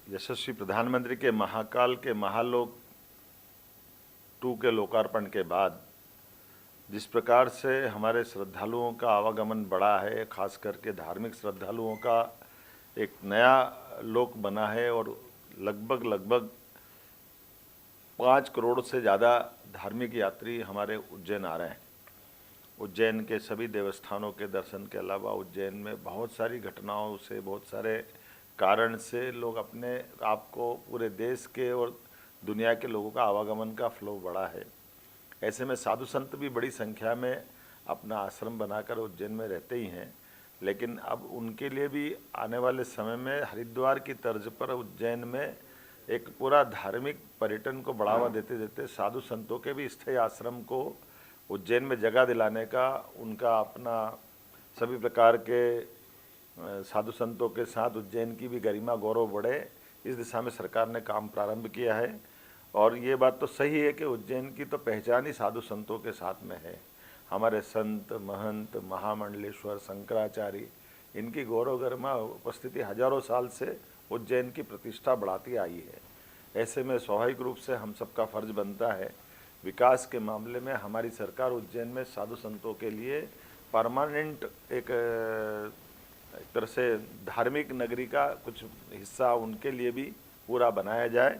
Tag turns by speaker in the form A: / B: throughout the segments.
A: यशस्वी प्रधानमंत्री के महाकाल के महालोक 2 के लोकार्पण के बाद जिस प्रकार से हमारे श्रद्धालुओं का आवागमन बढ़ा है, खास करके धार्मिक श्रद्धालुओं का एक नया लोक बना है और लगभग 5 करोड़ से ज़्यादा धार्मिक यात्री हमारे उज्जैन आ रहे हैं। उज्जैन के सभी देवस्थानों के दर्शन के अलावा उज्जैन में बहुत सारी घटनाओं से, बहुत सारे कारण से लोग अपने आप को पूरे देश के और दुनिया के लोगों का आवागमन का फ्लो बढ़ा है। ऐसे में साधु संत भी बड़ी संख्या में अपना आश्रम बनाकर उज्जैन में रहते ही हैं, लेकिन अब उनके लिए भी आने वाले समय में हरिद्वार की तर्ज पर उज्जैन में एक पूरा धार्मिक पर्यटन को बढ़ावा देते देते साधु संतों के भी स्थायी आश्रम को उज्जैन में जगह दिलाने का, उनका अपना सभी प्रकार के साधु संतों के साथ उज्जैन की भी गरिमा गौरव बढ़े, इस दिशा में सरकार ने काम प्रारंभ किया है। और ये बात तो सही है कि उज्जैन की तो पहचान ही साधु संतों के साथ में है। हमारे संत, महंत, महामंडलेश्वर, शंकराचार्य, इनकी गौरव गरिमा उपस्थिति हजारों साल से उज्जैन की प्रतिष्ठा बढ़ाती आई है। ऐसे में स्वाभाविक रूप से हम सबका फर्ज बनता है, विकास के मामले में हमारी सरकार उज्जैन में साधु संतों के लिए परमानेंट एक तरह से धार्मिक नगरी का कुछ हिस्सा उनके लिए भी पूरा बनाया जाए।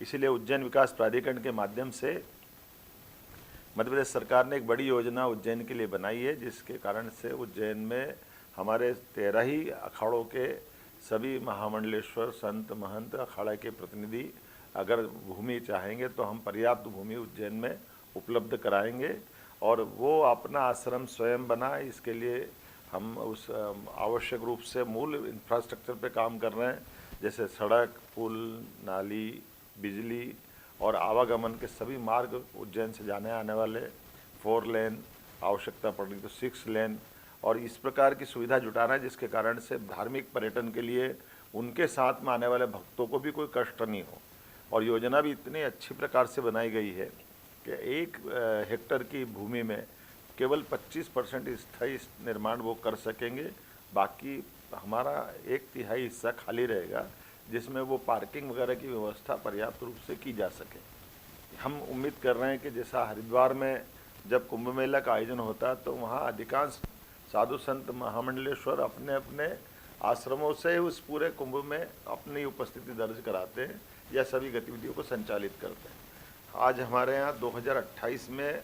A: इसीलिए उज्जैन विकास प्राधिकरण के माध्यम से मध्य प्रदेश सरकार ने एक बड़ी योजना उज्जैन के लिए बनाई है, जिसके कारण से उज्जैन में हमारे 13 ही अखाड़ों के सभी महामंडलेश्वर, संत, महंत, अखाड़े के प्रतिनिधि अगर भूमि चाहेंगे तो हम पर्याप्त भूमि उज्जैन में उपलब्ध कराएंगे और वो अपना आश्रम स्वयं बनाए। इसके लिए हम उस आवश्यक रूप से मूल इंफ्रास्ट्रक्चर पे काम कर रहे हैं, जैसे सड़क, पुल, नाली, बिजली और आवागमन के सभी मार्ग उज्जैन से जाने आने वाले 4 लेन, आवश्यकता पड़ेगी तो 6 लेन, और इस प्रकार की सुविधा जुटाना है जिसके कारण से धार्मिक पर्यटन के लिए उनके साथ में आने वाले भक्तों को भी कोई कष्ट नहीं हो। और योजना भी इतनी अच्छी प्रकार से बनाई गई है कि 1 हेक्टेयर की भूमि में केवल 25% स्थायी निर्माण वो कर सकेंगे, बाकी हमारा 1/3 हिस्सा खाली रहेगा जिसमें वो पार्किंग वगैरह की व्यवस्था पर्याप्त रूप से की जा सके। हम उम्मीद कर रहे हैं कि जैसा हरिद्वार में जब कुंभ मेला का आयोजन होता है तो वहाँ अधिकांश साधु संत, महामंडलेश्वर अपने अपने आश्रमों से उस पूरे कुंभ में अपनी उपस्थिति दर्ज कराते हैं या सभी गतिविधियों को संचालित करते हैं। आज हमारे यहाँ 2028 में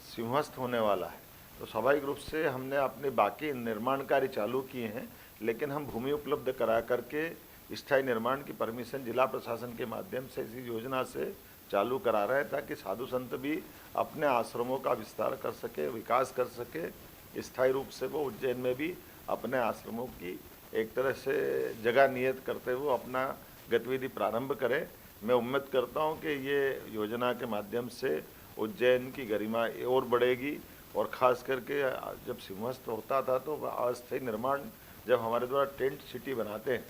A: सिंहस्थ होने वाला है, तो स्वाभाविक रूप से हमने अपने बाकी निर्माण कार्य चालू किए हैं, लेकिन हम भूमि उपलब्ध करा करके स्थायी निर्माण की परमिशन जिला प्रशासन के माध्यम से इसी योजना से चालू करा रहे हैं ताकि साधु संत भी अपने आश्रमों का विस्तार कर सके, विकास कर सके। स्थायी रूप से वो उज्जैन में भी अपने आश्रमों की एक तरह से जगह नियत करते हुए अपना गतिविधि प्रारंभ करें। मैं उम्मीद करता हूं कि ये योजना के माध्यम से उज्जैन की गरिमा और बढ़ेगी और ख़ास करके जब सिंहस्थ होता था तो अस्थायी निर्माण जब हमारे द्वारा टेंट सिटी बनाते हैं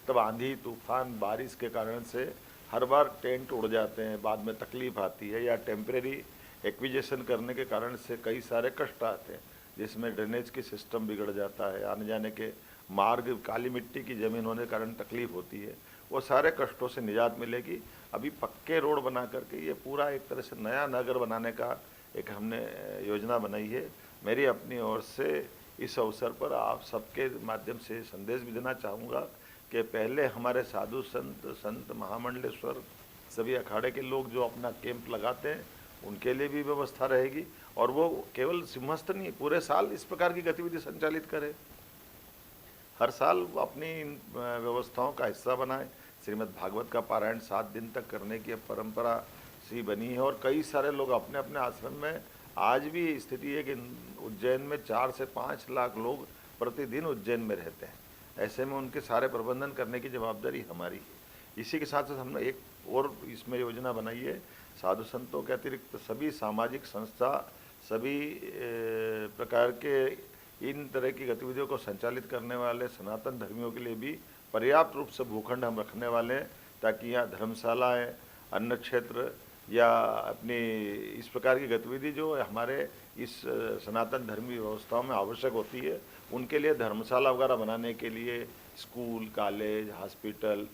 A: तब आंधी, तूफान, बारिश के कारण से हर बार टेंट उड़ जाते हैं, बाद में तकलीफ आती है, या टेम्परेरी एक्विजेशन करने के कारण से कई सारे कष्ट आते हैं जिसमें ड्रेनेज की सिस्टम बिगड़ जाता है, आने जाने के मार्ग, काली मिट्टी की ज़मीन होने के कारण तकलीफ होती है। वो सारे कष्टों से निजात मिलेगी। अभी पक्के रोड बना करके ये पूरा एक तरह से नया नगर बनाने का एक हमने योजना बनाई है। मेरी अपनी ओर से इस अवसर पर आप सबके माध्यम से संदेश भी देना चाहूँगा कि पहले हमारे साधु संत महामंडलेश्वर सभी अखाड़े के लोग जो अपना कैंप लगाते हैं उनके लिए भी व्यवस्था रहेगी, और वो केवल सिंहस्थ नहीं, पूरे साल इस प्रकार की गतिविधि संचालित करें। हर साल अपनी व्यवस्थाओं का हिस्सा बनाए। श्रीमद् भागवत का पारायण 7 दिन तक करने की परंपरा सी बनी है और कई सारे लोग अपने अपने आश्रम में, आज भी स्थिति है कि उज्जैन में 4 से 5 लाख लोग प्रतिदिन उज्जैन में रहते हैं। ऐसे में उनके सारे प्रबंधन करने की जवाबदारी हमारी है। इसी के साथ साथ हमने एक और इसमें योजना बनाई है, साधु संतों के अतिरिक्त सभी सामाजिक संस्था, सभी प्रकार के इन तरह की गतिविधियों को संचालित करने वाले सनातन धर्मियों के लिए भी पर्याप्त रूप से भूखंड हम रखने वाले हैं ताकि यहाँ धर्मशालाएँ, अन्न क्षेत्र या अपनी इस प्रकार की गतिविधि जो हमारे इस सनातन धर्मी व्यवस्थाओं में आवश्यक होती है, उनके लिए धर्मशाला वगैरह बनाने के लिए स्कूल, कॉलेज, हॉस्पिटल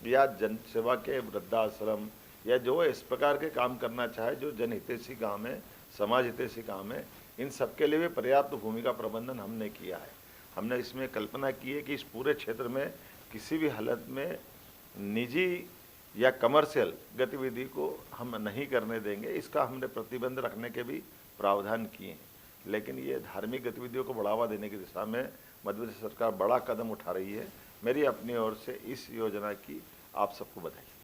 A: या जन सेवा के वृद्धाश्रम या जो इस प्रकार के काम करना चाहे जो जनहितैषी काम है, समाज हितैषी काम है, इन सबके लिए भी पर्याप्त भूमि का प्रबंधन हमने किया है। हमने इसमें कल्पना की है कि इस पूरे क्षेत्र में किसी भी हालत में निजी या कमर्शियल गतिविधि को हम नहीं करने देंगे। इसका हमने प्रतिबंध रखने के भी प्रावधान किए हैं। लेकिन ये धार्मिक गतिविधियों को बढ़ावा देने की दिशा में मध्य प्रदेश सरकार बड़ा कदम उठा रही है। मेरी अपनी ओर से इस योजना की आप सबको बधाई।